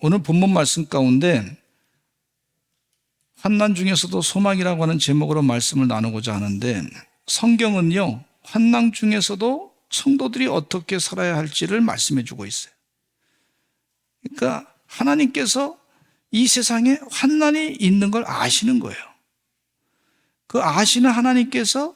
오늘 본문 말씀 가운데 환난 중에서도 소망이라고 하는 제목으로 말씀을 나누고자 하는데, 성경은요, 환난 중에서도 성도들이 어떻게 살아야 할지를 말씀해 주고 있어요. 그러니까 하나님께서 이 세상에 환난이 있는 걸 아시는 거예요. 그 아시는 하나님께서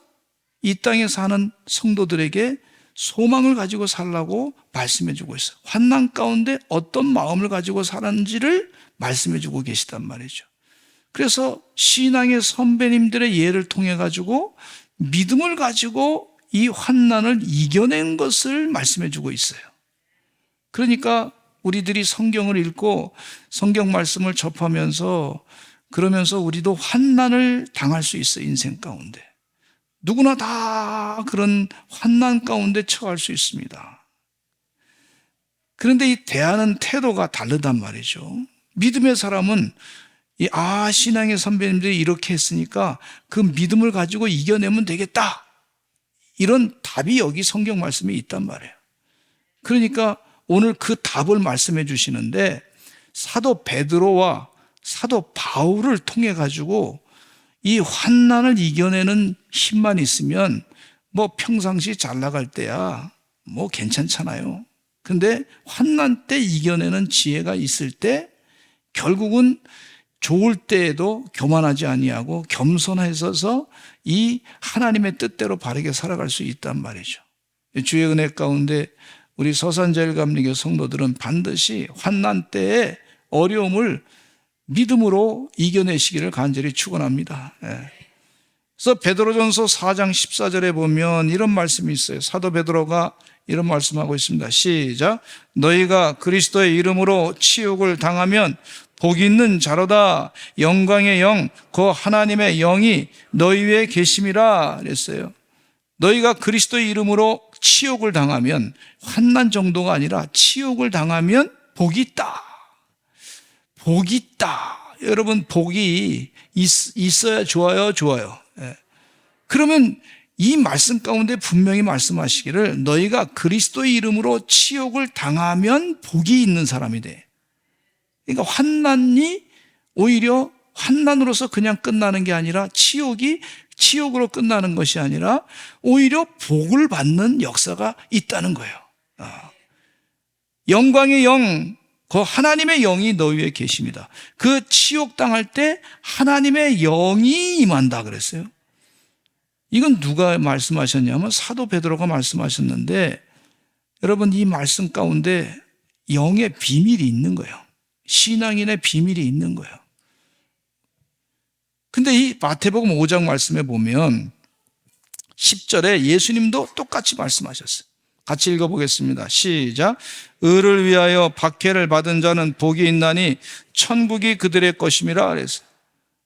이 땅에 사는 성도들에게 소망을 가지고 살라고 말씀해 주고 있어요. 환난 가운데 어떤 마음을 가지고 살았는지를 말씀해 주고 계시단 말이죠. 그래서 신앙의 선배님들의 예를 통해 가지고 믿음을 가지고 이 환난을 이겨낸 것을 말씀해 주고 있어요. 그러니까 우리들이 성경을 읽고 성경 말씀을 접하면서 그러면서 우리도 환난을 당할 수 있어요. 인생 가운데 누구나 다 그런 환난 가운데 처할 수 있습니다. 그런데 이 대하는 태도가 다르단 말이죠. 믿음의 사람은 신앙의 선배님들이 이렇게 했으니까 그 믿음을 가지고 이겨내면 되겠다, 이런 답이 여기 성경 말씀에 있단 말이에요. 그러니까 오늘 그 답을 말씀해 주시는데, 사도 베드로와 사도 바울을 통해 가지고 이 환난을 이겨내는 힘만 있으면 평상시 잘 나갈 때야 괜찮잖아요. 근데 환난 때 이겨내는 지혜가 있을 때 결국은 좋을 때에도 교만하지 아니하고 겸손해서서 이 하나님의 뜻대로 바르게 살아갈 수 있단 말이죠. 주의 은혜 가운데 우리 서산제일감리교 성도들은 반드시 환난 때의 어려움을 믿음으로 이겨내시기를 간절히 축원합니다. 그래서 베드로전서 4장 14절에 보면 이런 말씀이 있어요. 사도 베드로가 이런 말씀하고 있습니다. 시작. 너희가 그리스도의 이름으로 치욕을 당하면 복이 있는 자로다. 영광의 영, 그 하나님의 영이 너희 위에 계심이라 그랬어요. 너희가 그리스도의 이름으로 치욕을 당하면, 환난 정도가 아니라 치욕을 당하면 복이 있다. 복이 있다. 여러분, 복이 있어야 좋아요, 좋아요. 그러면 이 말씀 가운데 분명히 말씀하시기를 너희가 그리스도의 이름으로 치욕을 당하면 복이 있는 사람이 돼. 그러니까 환난이 오히려 환난으로서 그냥 끝나는 게 아니라 치욕으로 끝나는 것이 아니라 오히려 복을 받는 역사가 있다는 거예요. 영광의 영, 그 하나님의 영이 너희 위에 계십니다. 그 치욕당할 때 하나님의 영이 임한다 그랬어요. 이건 누가 말씀하셨냐면 사도 베드로가 말씀하셨는데, 여러분, 이 말씀 가운데 영의 비밀이 있는 거예요. 신앙인의 비밀이 있는 거예요. 근데 이 마태복음 5장 말씀에 보면 10절에 예수님도 똑같이 말씀하셨어요. 같이 읽어보겠습니다. 시작. 의를 위하여 박해를 받은 자는 복이 있나니 천국이 그들의 것임이라 그랬어요.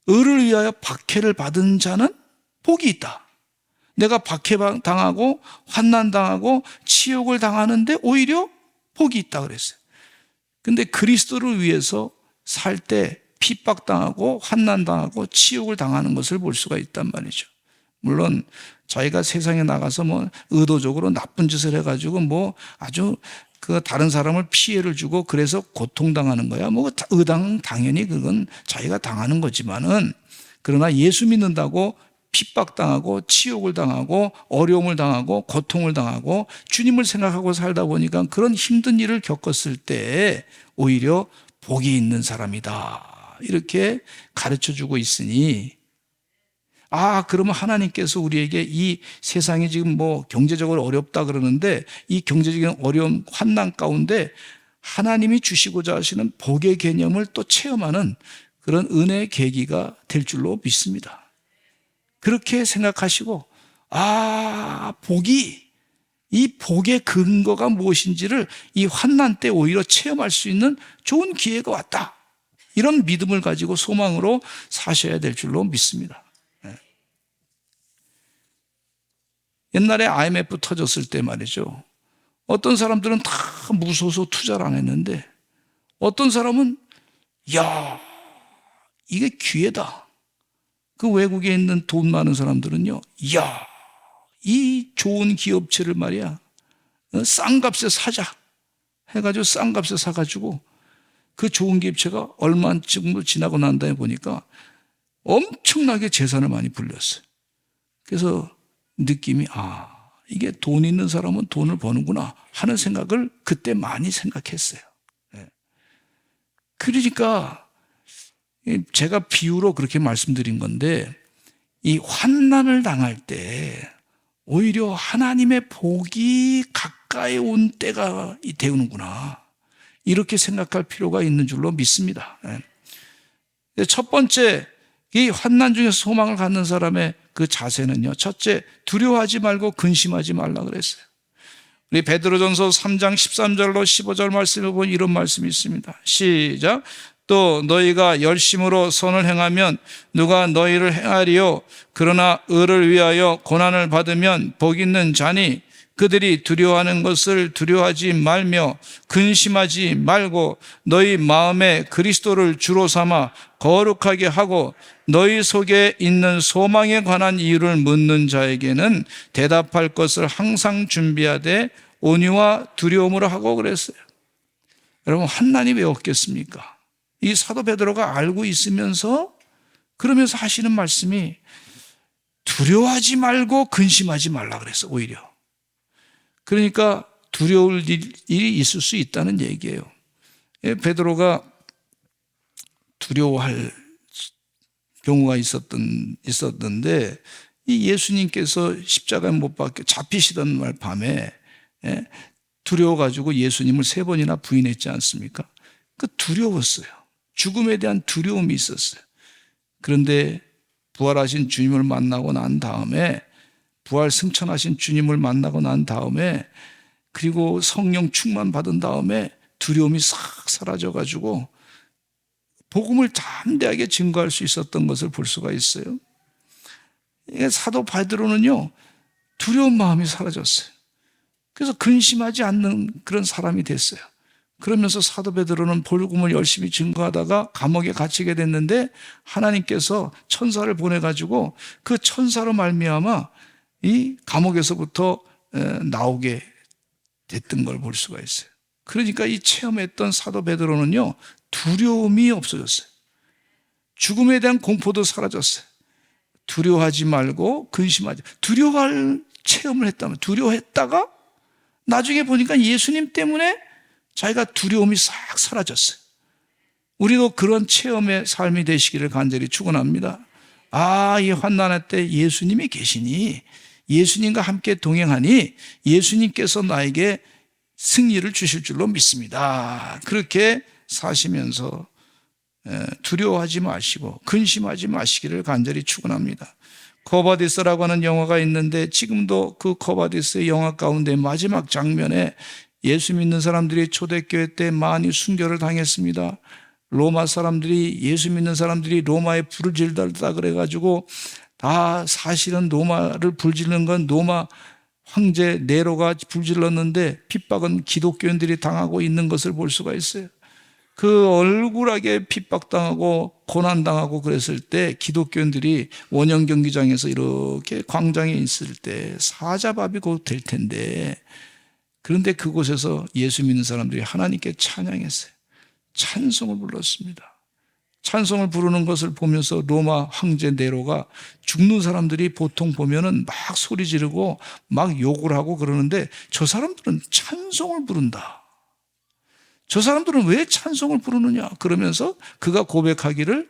의를 위하여 박해를 받은 자는 복이 있다. 내가 박해당하고 환난당하고 치욕을 당하는데 오히려 복이 있다 그랬어요. 근데 그리스도를 위해서 살 때 핍박당하고 환난당하고 치욕을 당하는 것을 볼 수가 있단 말이죠. 물론 자기가 세상에 나가서 의도적으로 나쁜 짓을 해가지고 아주 다른 사람을 피해를 주고 그래서 고통당하는 거야. 당연히 그건 자기가 당하는 거지만은, 그러나 예수 믿는다고 핍박당하고 치욕을 당하고 어려움을 당하고 고통을 당하고 주님을 생각하고 살다 보니까 그런 힘든 일을 겪었을 때 오히려 복이 있는 사람이다, 이렇게 가르쳐주고 있으니, 그러면 하나님께서 우리에게 이 세상이 지금 경제적으로 어렵다 그러는데 이 경제적인 어려움, 환난 가운데 하나님이 주시고자 하시는 복의 개념을 또 체험하는 그런 은혜의 계기가 될 줄로 믿습니다. 그렇게 생각하시고, 이 복의 근거가 무엇인지를 이 환난 때 오히려 체험할 수 있는 좋은 기회가 왔다, 이런 믿음을 가지고 소망으로 사셔야 될 줄로 믿습니다. 옛날에 IMF 터졌을 때 말이죠, 어떤 사람들은 다 무서워서 투자를 안 했는데 어떤 사람은 이게 기회다. 그 외국에 있는 돈 많은 사람들은요, 이 좋은 기업체를 말이야, 싼 값에 사자 해가지고 싼 값에 사가지고 그 좋은 기업체가 얼마 정도 지나고 난 다음에 보니까 엄청나게 재산을 많이 불렸어요. 그래서 느낌이 이게 돈 있는 사람은 돈을 버는구나 하는 생각을 그때 많이 생각했어요. 그러니까 제가 비유로 그렇게 말씀드린 건데, 이 환난을 당할 때 오히려 하나님의 복이 가까이 온 때가 되는구나, 이렇게 생각할 필요가 있는 줄로 믿습니다. 첫 번째, 이 환난 중에서 소망을 갖는 사람의 그 자세는요, 첫째, 두려워하지 말고 근심하지 말라 그랬어요. 우리 베드로전서 3장 13절로 15절 말씀을 보면 이런 말씀이 있습니다. 시작. 또 너희가 열심으로 선을 행하면 누가 너희를 행하리요? 그러나 의를 위하여 고난을 받으면 복 있는 자니, 그들이 두려워하는 것을 두려워하지 말며 근심하지 말고 너희 마음에 그리스도를 주로 삼아 거룩하게 하고, 너희 속에 있는 소망에 관한 이유를 묻는 자에게는 대답할 것을 항상 준비하되 온유와 두려움으로 하고 그랬어요. 여러분, 환난이 왜 없겠습니까? 이 사도 베드로가 알고 있으면서 그러면서 하시는 말씀이 두려워하지 말고 근심하지 말라 그랬어. 오히려 그러니까 두려울 일이 있을 수 있다는 얘기예요. 베드로가 두려워할 경우가 있었는데, 이 예수님께서 십자가에 못 박혀 잡히시던 날 밤에 두려워가지고 예수님을 3번이나 부인했지 않습니까? 그 두려웠어요. 죽음에 대한 두려움이 있었어요. 그런데 부활하신 주님을 만나고 난 다음에, 부활 승천하신 주님을 만나고 난 다음에, 그리고 성령 충만 받은 다음에 두려움이 싹 사라져가지고 복음을 담대하게 증거할 수 있었던 것을 볼 수가 있어요. 사도 베드로는요, 두려운 마음이 사라졌어요. 그래서 근심하지 않는 그런 사람이 됐어요. 그러면서 사도 베드로는 복음을 열심히 증거하다가 감옥에 갇히게 됐는데, 하나님께서 천사를 보내가지고 그 천사로 말미암아 이 감옥에서부터 나오게 됐던 걸 볼 수가 있어요. 그러니까 이 체험했던 사도 베드로는요, 두려움이 없어졌어요. 죽음에 대한 공포도 사라졌어요. 두려워하지 말고 근심하지. 두려워할 체험을 했다면, 두려워했다가 나중에 보니까 예수님 때문에 자기가 두려움이 싹 사라졌어요. 우리도 그런 체험의 삶이 되시기를 간절히 축원합니다. 이 환난할 때 예수님이 계시니, 예수님과 함께 동행하니 예수님께서 나에게 승리를 주실 줄로 믿습니다. 그렇게 사시면서 두려워하지 마시고 근심하지 마시기를 간절히 축원합니다. 코바디스라고 하는 영화가 있는데, 지금도 그 코바디스의 영화 가운데 마지막 장면에 예수 믿는 사람들이 초대교회 때 많이 순교를 당했습니다. 로마 사람들이, 예수 믿는 사람들이 로마에 불을 질렀다 그래가지고, 다 사실은 로마를 불질른 건 로마 황제 네로가 불질렀는데 핍박은 기독교인들이 당하고 있는 것을 볼 수가 있어요. 그 얼굴하게 핍박당하고 고난당하고 그랬을 때 기독교인들이 원형 경기장에서 이렇게 광장에 있을 때 사자밥이 곧 될 텐데, 그런데 그곳에서 예수 믿는 사람들이 하나님께 찬양했어요. 찬송을 불렀습니다. 찬송을 부르는 것을 보면서 로마 황제 네로가 죽는 사람들이 보통 보면은 막 소리 지르고 막 욕을 하고 그러는데, 저 사람들은 찬송을 부른다. 저 사람들은 왜 찬송을 부르느냐? 그러면서 그가 고백하기를,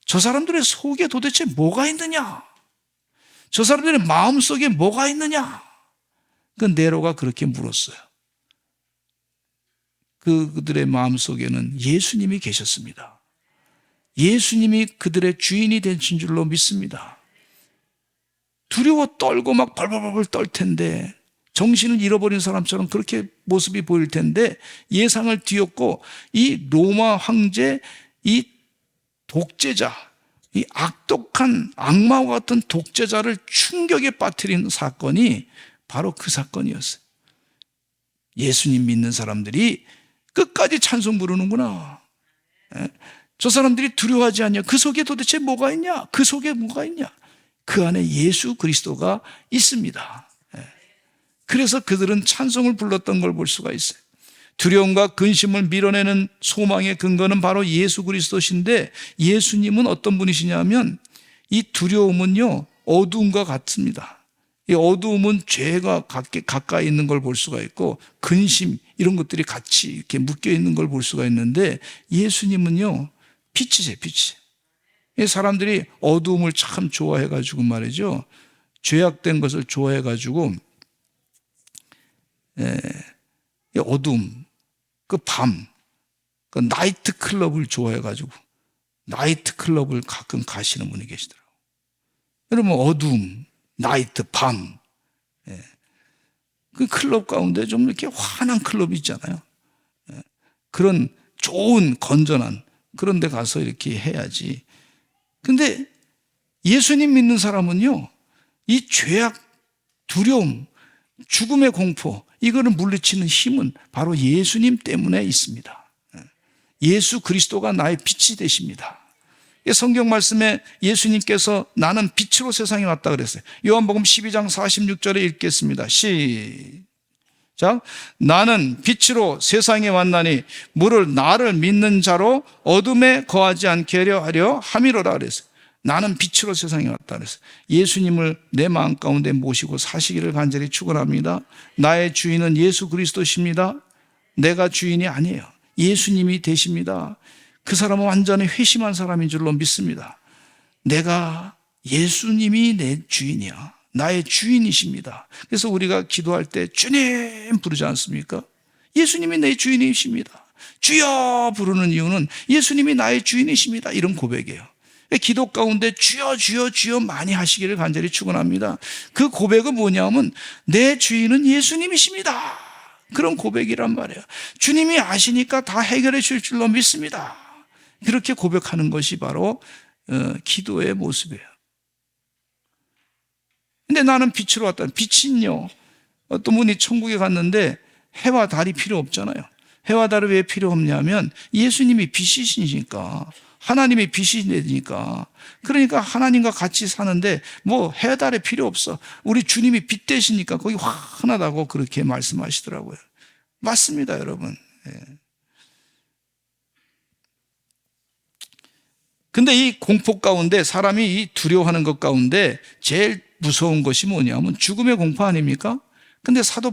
저 사람들의 속에 도대체 뭐가 있느냐? 저 사람들의 마음속에 뭐가 있느냐? 그 네로가 그렇게 물었어요. 그들의 마음속에는 예수님이 계셨습니다. 예수님이 그들의 주인이 되신 줄로 믿습니다. 두려워 떨고 막 벌벌벌 떨 텐데, 정신을 잃어버린 사람처럼 그렇게 모습이 보일 텐데, 예상을 뒤엎고 이 로마 황제, 이 독재자, 이 악독한 악마와 같은 독재자를 충격에 빠뜨린 사건이 바로 그 사건이었어요. 예수님 믿는 사람들이 끝까지 찬송 부르는구나. 저 사람들이 두려워하지 않냐? 그 속에 도대체 뭐가 있냐? 그 속에 뭐가 있냐? 그 안에 예수 그리스도가 있습니다. 그래서 그들은 찬송을 불렀던 걸 볼 수가 있어요. 두려움과 근심을 밀어내는 소망의 근거는 바로 예수 그리스도신데, 예수님은 어떤 분이시냐면 이 두려움은요 어두움과 같습니다. 이 어두움은 죄가 가까이 있는 걸 볼 수가 있고, 근심 이런 것들이 같이 이렇게 묶여 있는 걸 볼 수가 있는데, 예수님은요 빛이세요, 빛이. 사람들이 어두움을 참 좋아해가지고 말이죠, 죄악된 것을 좋아해가지고 이 어두움, 그 밤, 그 나이트 클럽을 좋아해가지고 나이트 클럽을 가끔 가시는 분이 계시더라고요. 여러분, 어두움, 나이트, 밤, 그 클럽 가운데 좀 이렇게 환한 클럽이 있잖아요. 그런 좋은 건전한 그런 데 가서 이렇게 해야지. 근데 예수님 믿는 사람은요 이 죄악, 두려움, 죽음의 공포, 이거를 물리치는 힘은 바로 예수님 때문에 있습니다. 예수 그리스도가 나의 빛이 되십니다. 성경 말씀에 예수님께서 나는 빛으로 세상에 왔다 그랬어요. 요한복음 12장 46절에 읽겠습니다. 시작. 나는 빛으로 세상에 왔나니 나를 믿는 자로 어둠에 거하지 않게 하려 함이로라 그랬어요. 나는 빛으로 세상에 왔다 그랬어요. 예수님을 내 마음 가운데 모시고 사시기를 간절히 축원합니다. 나의 주인은 예수 그리스도십니다. 내가 주인이 아니에요. 예수님이 되십니다. 그 사람은 완전히 회심한 사람인 줄로 믿습니다. 내가, 예수님이 내 주인이야. 나의 주인이십니다. 그래서 우리가 기도할 때 주님 부르지 않습니까? 예수님이 내 주인이십니다. 주여 부르는 이유는 예수님이 나의 주인이십니다. 이런 고백이에요. 기도 가운데 주여 주여 주여 많이 하시기를 간절히 축원합니다. 그 고백은 뭐냐면 내 주인은 예수님이십니다. 그런 고백이란 말이에요. 주님이 아시니까 다 해결해 줄 줄로 믿습니다. 그렇게 고백하는 것이 바로 기도의 모습이에요. 근데 나는 빛으로 왔다. 빛은요, 어떤 분이 천국에 갔는데 해와 달이 필요 없잖아요. 해와 달이 왜 필요 없냐면 예수님이 빛이시니까, 하나님이 빛이 되니까. 그러니까 하나님과 같이 사는데 뭐 해 달이 필요 없어. 우리 주님이 빛 되시니까 거기 환하다고 그렇게 말씀하시더라고요. 맞습니다, 여러분. 근데 이 공포 가운데, 사람이 이 두려워하는 것 가운데 제일 무서운 것이 뭐냐면 죽음의 공포 아닙니까? 근데 사도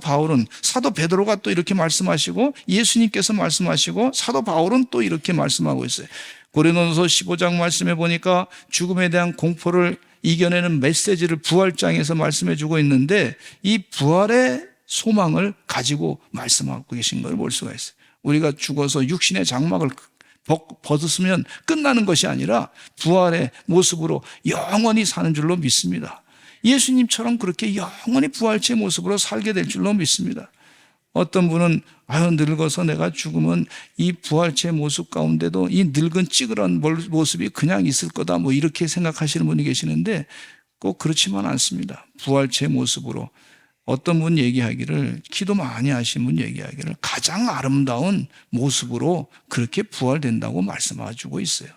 베드로가 또 이렇게 말씀하시고, 예수님께서 말씀하시고, 사도 바울은 또 이렇게 말씀하고 있어요. 고린도전서 15장 말씀해 보니까 죽음에 대한 공포를 이겨내는 메시지를 부활장에서 말씀해 주고 있는데, 이 부활의 소망을 가지고 말씀하고 계신 걸 볼 수가 있어요. 우리가 죽어서 육신의 장막을 벗었으면 끝나는 것이 아니라 부활의 모습으로 영원히 사는 줄로 믿습니다. 예수님처럼 그렇게 영원히 부활체의 모습으로 살게 될 줄로 믿습니다. 어떤 분은 늙어서 내가 죽으면 이 부활체의 모습 가운데도 이 늙은 찌그런 모습이 그냥 있을 거다, 뭐 이렇게 생각하시는 분이 계시는데 꼭 그렇지만 않습니다. 부활체의 모습으로, 어떤 분 얘기하기를, 기도 많이 하신 분 얘기하기를 가장 아름다운 모습으로 그렇게 부활된다고 말씀해주고 있어요.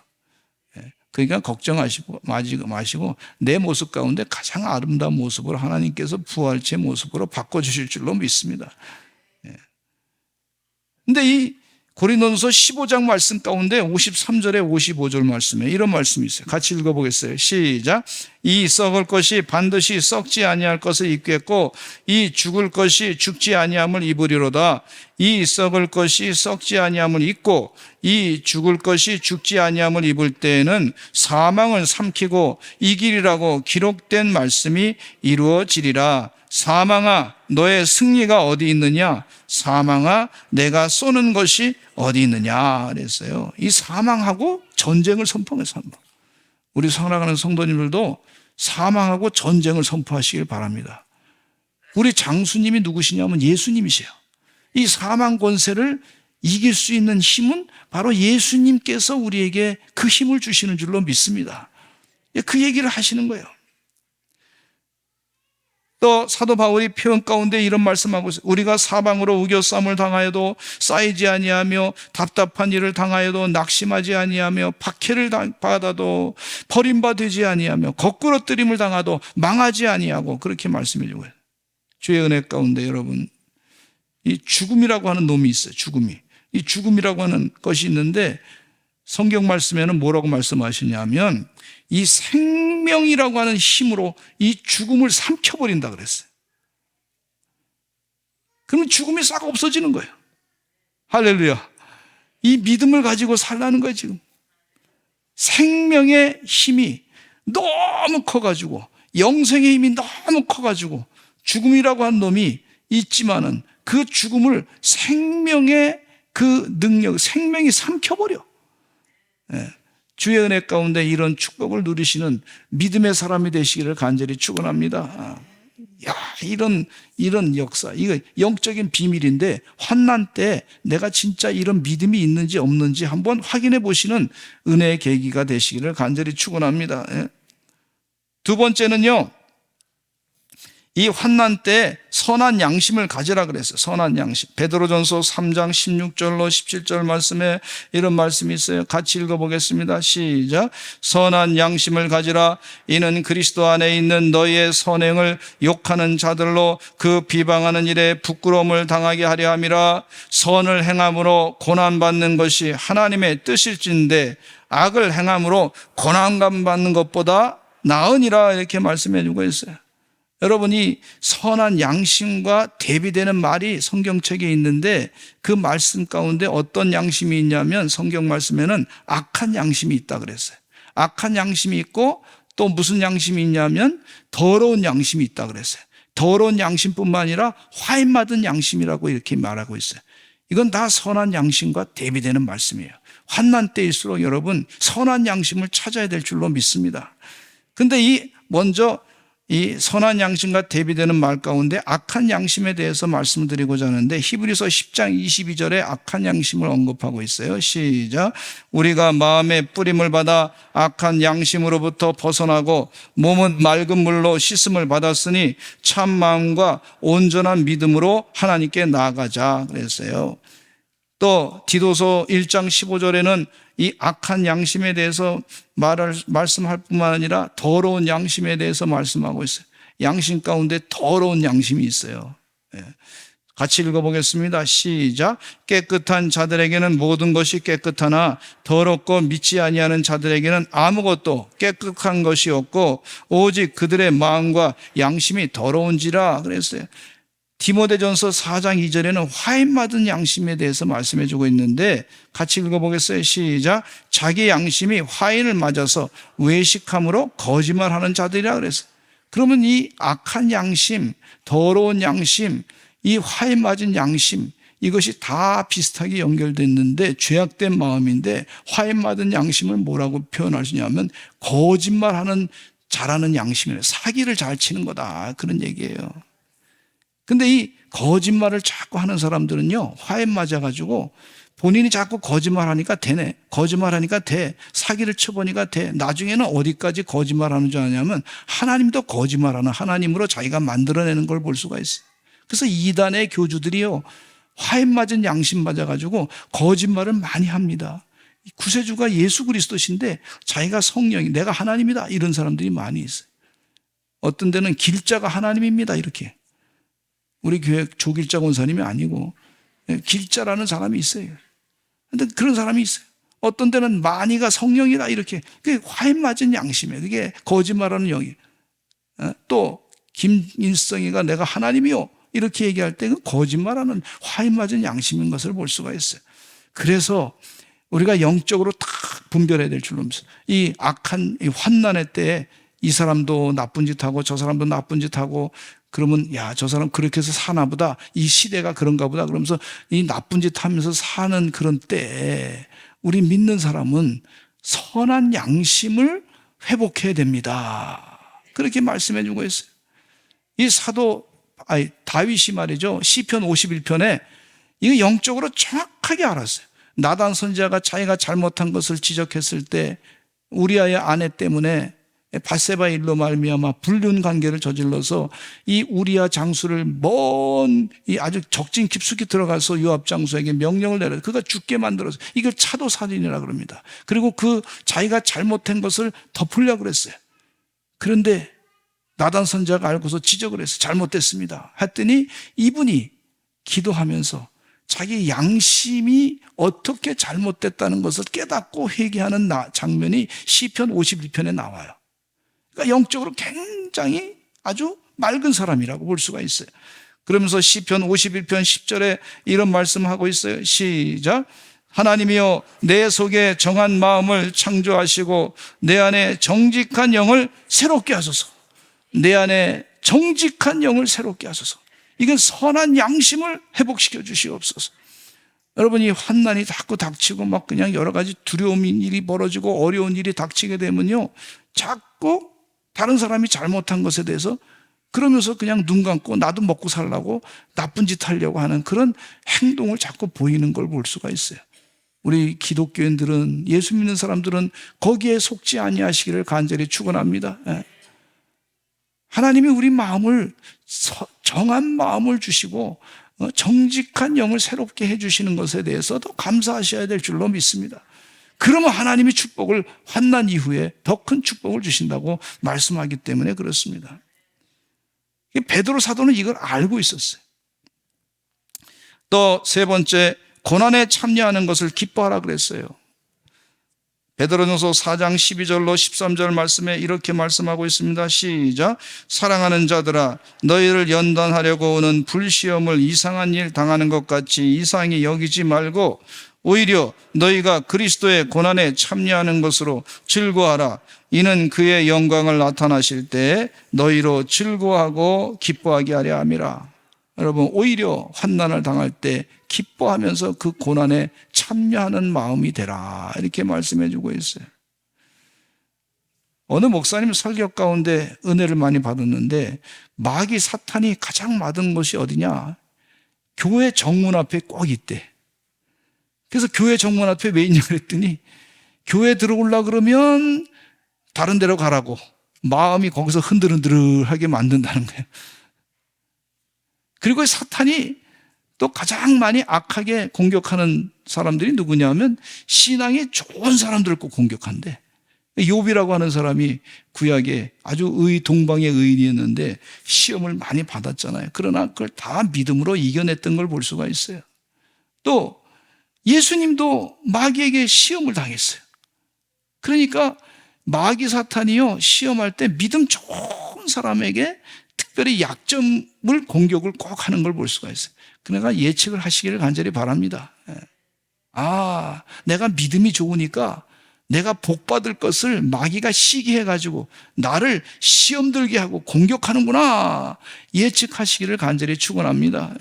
그러니까 걱정하시고 마시고 내 모습 가운데 가장 아름다운 모습으로 하나님께서 부활체 모습으로 바꿔주실 줄로 믿습니다. 근데 이 고린도전서 15장 말씀 가운데 53절에 55절 말씀에 이런 말씀이 있어요. 같이 읽어보겠어요. 시작. 이 썩을 것이 반드시 썩지 아니할 것을 입겠고 이 죽을 것이 죽지 아니함을 입으리로다. 이 썩을 것이 썩지 아니함을 입고 이 죽을 것이 죽지 아니함을 입을 때에는 사망을 삼키고 이기리라고 기록된 말씀이 이루어지리라. 사망아, 너의 승리가 어디 있느냐? 사망아, 내가 쏘는 것이 어디 있느냐? 그랬어요. 이 사망하고 전쟁을 선포해요. 우리 사랑하는 성도님들도 사망하고 전쟁을 선포하시길 바랍니다. 우리 장수님이 누구시냐면 예수님이세요. 이 사망 권세를 이길 수 있는 힘은 바로 예수님께서 우리에게 그 힘을 주시는 줄로 믿습니다. 그 얘기를 하시는 거예요. 또 사도 바울이 표현 가운데 이런 말씀하고 있어요. 우리가 사방으로 우겨쌈을 당하여도 쌓이지 아니하며 답답한 일을 당하여도 낙심하지 아니하며 박해를 받아도 버림받지 아니하며 거꾸러뜨림을 당하도 망하지 아니하고 그렇게 말씀해 주고 있어요. 주의 은혜 가운데 여러분, 이 죽음이라고 하는 놈이 있어요. 죽음이. 이 죽음이라고 하는 것이 있는데 성경 말씀에는 뭐라고 말씀하시냐면 이 생명이라고 하는 힘으로 이 죽음을 삼켜버린다 그랬어요. 그러면 죽음이 싹 없어지는 거예요. 할렐루야. 이 믿음을 가지고 살라는 거예요, 지금. 생명의 힘이 너무 커가지고, 영생의 힘이 너무 커가지고, 죽음이라고 한 놈이 있지만은 그 죽음을 생명의 그 능력, 생명이 삼켜버려. 예. 주의 은혜 가운데 이런 축복을 누리시는 믿음의 사람이 되시기를 간절히 축원합니다. 야, 이런 역사, 이거 영적인 비밀인데 환난 때 내가 진짜 이런 믿음이 있는지 없는지 한번 확인해 보시는 은혜의 계기가 되시기를 간절히 축원합니다. 예. 두 번째는요, 이 환난 때 선한 양심을 가지라 그랬어요. 선한 양심. 베드로전서 3장 16절로 17절 말씀에 이런 말씀이 있어요. 같이 읽어보겠습니다. 시작. 선한 양심을 가지라. 이는 그리스도 안에 있는 너희의 선행을 욕하는 자들로 그 비방하는 일에 부끄러움을 당하게 하려 함이라. 선을 행함으로 고난받는 것이 하나님의 뜻일진데 악을 행함으로 고난감 받는 것보다 나으니라. 이렇게 말씀해 주고 있어요. 여러분이 선한 양심과 대비되는 말이 성경책에 있는데 그 말씀 가운데 어떤 양심이 있냐면 성경 말씀에는 악한 양심이 있다 그랬어요. 악한 양심이 있고 또 무슨 양심이 있냐면 더러운 양심이 있다 그랬어요. 더러운 양심뿐만 아니라 화인맞은 양심이라고 이렇게 말하고 있어요. 이건 다 선한 양심과 대비되는 말씀이에요. 환난 때일수록 여러분 선한 양심을 찾아야 될 줄로 믿습니다. 근데 먼저 이 선한 양심과 대비되는 말 가운데 악한 양심에 대해서 말씀을 드리고자 하는데 히브리서 10장 22절에 악한 양심을 언급하고 있어요. 시작. 우리가 마음의 뿌림을 받아 악한 양심으로부터 벗어나고 몸은 맑은 물로 씻음을 받았으니 참 마음과 온전한 믿음으로 하나님께 나아가자 그랬어요. 또 디도서 1장 15절에는 이 악한 양심에 대해서 말씀할 뿐만 아니라 더러운 양심에 대해서 말씀하고 있어요. 양심 가운데 더러운 양심이 있어요. 같이 읽어보겠습니다. 시작. 깨끗한 자들에게는 모든 것이 깨끗하나 더럽고 믿지 아니하는 자들에게는 아무것도 깨끗한 것이 없고 오직 그들의 마음과 양심이 더러운지라 그랬어요. 디모데전서 4장 2절에는 화인맞은 양심에 대해서 말씀해 주고 있는데 같이 읽어보겠어요. 시작. 자기 양심이 화인을 맞아서 외식함으로 거짓말하는 자들이라 그랬어요. 그러면 이 악한 양심, 더러운 양심, 이 화인맞은 양심, 이것이 다 비슷하게 연결됐는데 죄악된 마음인데 화인맞은 양심을 뭐라고 표현하시냐면 거짓말하는 잘하는 양심이에요. 사기를 잘 치는 거다 그런 얘기예요. 근데 이 거짓말을 자꾸 하는 사람들은요, 화에 맞아가지고 본인이 자꾸 거짓말하니까 되네. 거짓말하니까 돼. 사기를 쳐보니까 돼. 나중에는 어디까지 거짓말하는 줄 아냐면 하나님도 거짓말하는 하나님으로 자기가 만들어내는 걸 볼 수가 있어요. 그래서 이단의 교주들이요, 화에 맞은 양심 맞아가지고 거짓말을 많이 합니다. 구세주가 예수 그리스도신데 자기가 성령이 내가 하나님이다 이런 사람들이 많이 있어요. 어떤 데는 길자가 하나님입니다 이렇게. 우리 교회 조길자 권사님이 아니고 길자라는 사람이 있어요. 그런데 그런 사람이 있어요. 어떤 데는 만이가 성령이다 이렇게. 그게 화인 맞은 양심이에요. 그게 거짓말하는 영이에요. 또 김일성이가 내가 하나님이요 이렇게 얘기할 때 그 거짓말하는 화인 맞은 양심인 것을 볼 수가 있어요. 그래서 우리가 영적으로 딱 분별해야 될 줄로 믿습니다. 이 악한 이 환난의 때에 이 사람도 나쁜 짓 하고 저 사람도 나쁜 짓 하고 그러면 야, 저 사람 그렇게 해서 사나 보다. 이 시대가 그런가 보다. 그러면서 이 나쁜 짓 하면서 사는 그런 때에 우리 믿는 사람은 선한 양심을 회복해야 됩니다. 그렇게 말씀해 주고 있어요. 이 다윗이 말이죠. 시편 51편에 이거 영적으로 정확하게 알았어요. 나단 선지자가 자기가 잘못한 것을 지적했을 때 우리아의 아내 때문에 밧세바 일로 말미암아 불륜 관계를 저질러서 이 우리아 장수를 이 아주 적진 깊숙이 들어가서 요압 장수에게 명령을 내려 그가 죽게 만들어서 이걸 차도 살인이라 그럽니다. 그리고 그 자기가 잘못한 것을 덮으려고 그랬어요. 그런데 나단 선지자가 알고서 지적을 했어요. 잘못됐습니다. 했더니 이분이 기도하면서 자기 양심이 어떻게 잘못됐다는 것을 깨닫고 회개하는 장면이 시편 51편에 나와요. 그러니까 영적으로 굉장히 아주 맑은 사람이라고 볼 수가 있어요. 그러면서 시편 51편 10절에 이런 말씀하고 있어요. 시작. 하나님이여 내 속에 정한 마음을 창조하시고 내 안에 정직한 영을 새롭게 하소서. 내 안에 정직한 영을 새롭게 하소서. 이건 선한 양심을 회복시켜 주시옵소서. 여러분이 환난이 자꾸 닥치고 막 그냥 여러 가지 두려움인 일이 벌어지고 어려운 일이 닥치게 되면요, 자꾸 다른 사람이 잘못한 것에 대해서 그러면서 그냥 눈 감고 나도 먹고 살라고 나쁜 짓 하려고 하는 그런 행동을 자꾸 보이는 걸 볼 수가 있어요. 우리 기독교인들은, 예수 믿는 사람들은 거기에 속지 아니하시기를 간절히 축원합니다. 하나님이 우리 마음을 정한 마음을 주시고 정직한 영을 새롭게 해주시는 것에 대해서도 감사하셔야 될 줄로 믿습니다. 그러면 하나님이 축복을, 환난 이후에 더 큰 축복을 주신다고 말씀하기 때문에 그렇습니다. 베드로 사도는 이걸 알고 있었어요. 또 세 번째, 고난에 참여하는 것을 기뻐하라 그랬어요. 베드로전서 4장 12절로 13절 말씀에 이렇게 말씀하고 있습니다. 시작. 사랑하는 자들아, 너희를 연단하려고 오는 불시험을 이상한 일 당하는 것 같이 이상히 여기지 말고 오히려 너희가 그리스도의 고난에 참여하는 것으로 즐거워하라. 이는 그의 영광을 나타나실 때 너희로 즐거워하고 기뻐하게 하려 함이라. 여러분, 오히려 환난을 당할 때 기뻐하면서 그 고난에 참여하는 마음이 되라, 이렇게 말씀해 주고 있어요. 어느 목사님 설교 가운데 은혜를 많이 받았는데 마귀 사탄이 가장 많은 곳이 어디냐? 교회 정문 앞에 꼭 있대. 그래서 교회 정문 앞에 왜 있냐 그랬더니 교회 들어오려고 그러면 다른 데로 가라고 마음이 거기서 흔들흔들하게 만든다는 거예요. 그리고 사탄이 또 가장 많이 악하게 공격하는 사람들이 누구냐면 신앙이 좋은 사람들을 꼭 공격한대. 욥이라고 하는 사람이 구약에 아주 동방의 의인이었는데 시험을 많이 받았잖아요. 그러나 그걸 다 믿음으로 이겨냈던 걸 볼 수가 있어요. 또 예수님도 마귀에게 시험을 당했어요. 그러니까 마귀 사탄이요, 시험할 때 믿음 좋은 사람에게 특별히 약점을 공격을 꼭 하는 걸 볼 수가 있어요. 그러니까 예측을 하시기를 간절히 바랍니다. 내가 믿음이 좋으니까 내가 복받을 것을 마귀가 시기해가지고 나를 시험 들게 하고 공격하는구나, 예측하시기를 간절히 축원합니다.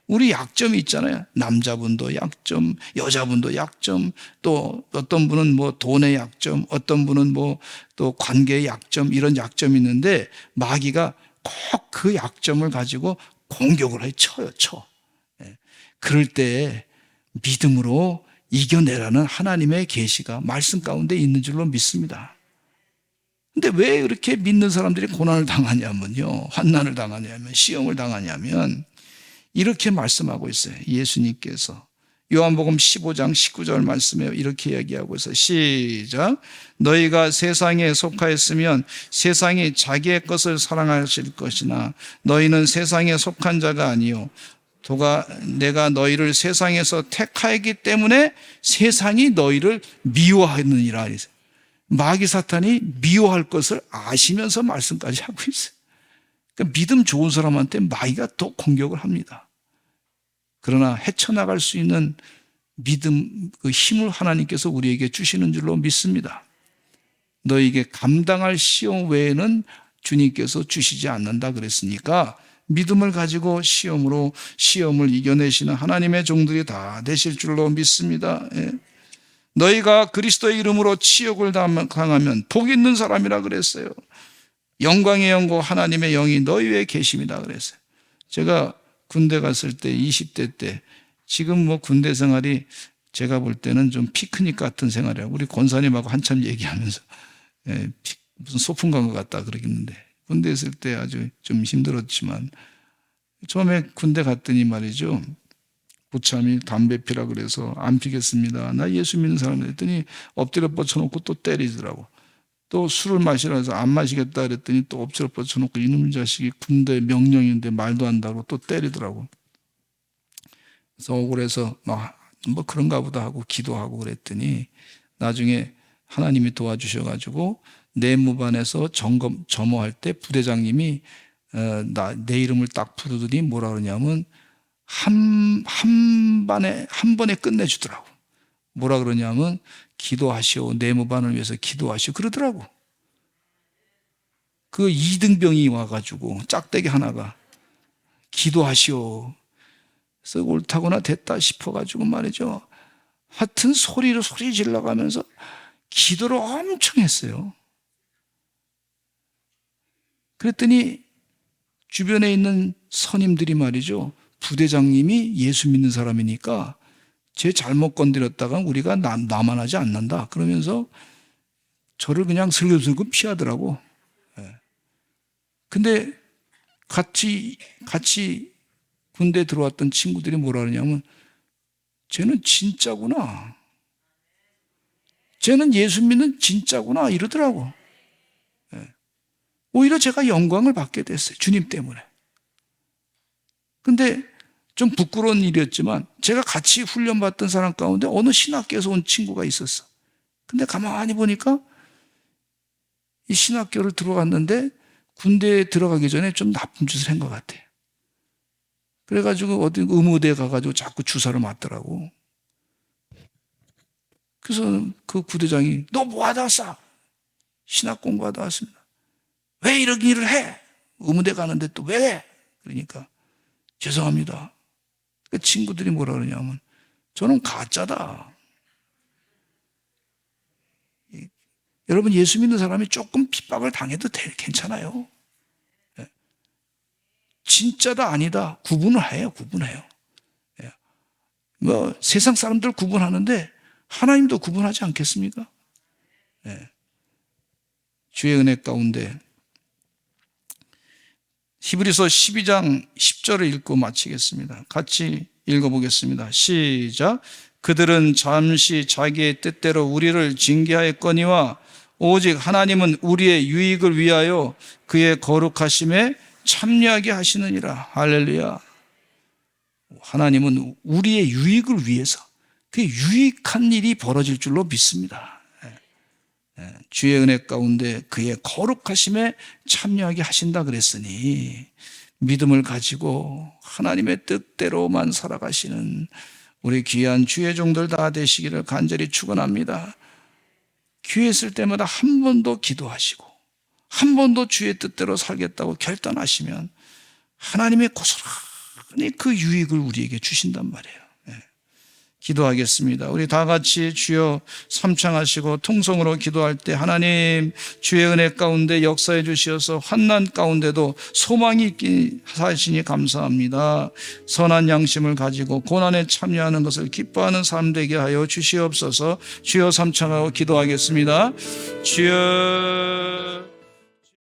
우리 약점이 있잖아요. 남자분도 약점, 여자분도 약점, 또 어떤 분은 뭐 돈의 약점, 어떤 분은 뭐 또 관계의 약점, 이런 약점이 있는데 마귀가 꼭 그 약점을 가지고 공격을 쳐요. 그럴 때 믿음으로 이겨내라는 하나님의 계시가 말씀 가운데 있는 줄로 믿습니다. 근데 왜 이렇게 믿는 사람들이 고난을 당하냐면요, 환난을 당하냐면, 시험을 당하냐면 이렇게 말씀하고 있어요. 예수님께서 요한복음 15장 19절 말씀에 이렇게 이야기하고 있어요. 시작. 너희가 세상에 속하였으면 세상이 자기의 것을 사랑하실 것이나 너희는 세상에 속한 자가 아니요 내가 너희를 세상에서 택하였기 때문에 세상이 너희를 미워하느니라. 마귀 사탄이 미워할 것을 아시면서 말씀까지 하고 있어요. 그러니까 믿음 좋은 사람한테 마귀가 더 공격을 합니다. 그러나 헤쳐나갈 수 있는 믿음, 그 힘을 하나님께서 우리에게 주시는 줄로 믿습니다. 너에게 감당할 시험 외에는 주님께서 주시지 않는다 그랬으니까 믿음을 가지고 시험을 이겨내시는 하나님의 종들이 다 되실 줄로 믿습니다. 너희가 그리스도의 이름으로 치욕을 당하면 복 있는 사람이라 그랬어요. 영광의 영고 하나님의 영이 너희 위에 계심이다 그랬어요. 제가 군대 갔을 때 20대 때, 지금 뭐 군대 생활이 제가 볼 때는 좀 피크닉 같은 생활이에요. 우리 권사님하고 한참 얘기하면서 무슨 소풍 간 것 같다 그러겠는데, 군대 있을 때 아주 좀 힘들었지만 처음에 군대 갔더니 말이죠, 부참이 담배 피라 그래서 안 피겠습니다, 나 예수 믿는 사람 했더니 엎드려 뻗쳐놓고 또 때리더라고. 또 술을 마시라 해서 안 마시겠다 그랬더니 또 엎드려 뻗쳐놓고 이놈 자식이 군대 명령인데 말도 안 한다고 또 때리더라고. 그래서 억울해서 뭐 그런가 보다 하고 기도하고 그랬더니 나중에 하나님이 도와주셔가지고 내무반에서 점호할 때 부대장님이 내 이름을 딱 부르더니 뭐라 그러냐면 한 번에 끝내주더라고. 뭐라 그러냐면 기도하시오. 내무반을 위해서 기도하시오. 그러더라고. 그 2등병이 와가지고 짝대기 하나가 기도하시오. 그래서 옳다거나 됐다 싶어가지고 말이죠. 하여튼 소리 질러가면서 기도를 엄청 했어요. 그랬더니 주변에 있는 선임들이 말이죠. 부대장님이 예수 믿는 사람이니까 쟤 잘못 건드렸다가 우리가 나만하지 않는다. 그러면서 저를 그냥 슬금슬금 피하더라고. 근데 같이 군대에 들어왔던 친구들이 뭐라 그러냐면 쟤는 진짜구나. 쟤는 예수 믿는 진짜구나 이러더라고. 오히려 제가 영광을 받게 됐어요. 주님 때문에. 근데 좀 부끄러운 일이었지만 제가 같이 훈련받던 사람 가운데 어느 신학교에서 온 친구가 있었어. 근데 가만히 보니까 이 신학교를 들어갔는데 군대에 들어가기 전에 좀 나쁜 짓을 한 것 같아. 그래가지고 어디 의무대에 가가지고 자꾸 주사를 맞더라고. 그래서 그 부대장이 너 뭐 하다 왔어? 신학 공부하다 왔습니다. 왜 이런 일을 해? 의무대 가는데 또 왜 해? 그러니까 죄송합니다. 그 친구들이 뭐라 그러냐면 저는 가짜다. 여러분 예수 믿는 사람이 조금 핍박을 당해도 괜찮아요. 진짜다 아니다 구분을 해요. 뭐 세상 사람들 구분하는데 하나님도 구분하지 않겠습니까? 주의 은혜 가운데 히브리서 12장 10절을 읽고 마치겠습니다. 같이 읽어보겠습니다. 시작. 그들은 잠시 자기의 뜻대로 우리를 징계하였거니와 오직 하나님은 우리의 유익을 위하여 그의 거룩하심에 참여하게 하시느니라. 할렐루야. 하나님은 우리의 유익을 위해서 그 유익한 일이 벌어질 줄로 믿습니다. 주의 은혜 가운데 그의 거룩하심에 참여하게 하신다 그랬으니 믿음을 가지고 하나님의 뜻대로만 살아가시는 우리 귀한 주의 종들 다 되시기를 간절히 축원합니다. 기회 있을 때마다 한 번 더 기도하시고 한 번 더 주의 뜻대로 살겠다고 결단하시면 하나님의 고스란히 그 유익을 우리에게 주신단 말이에요. 기도하겠습니다. 우리 다 같이 주여 삼창하시고 통성으로 기도할 때 하나님 주의 은혜 가운데 역사해 주시어서 환난 가운데도 소망이 있게 하시니 감사합니다. 선한 양심을 가지고 고난에 참여하는 것을 기뻐하는 삶 되게 하여 주시옵소서. 주여 삼창하고 기도하겠습니다. 주여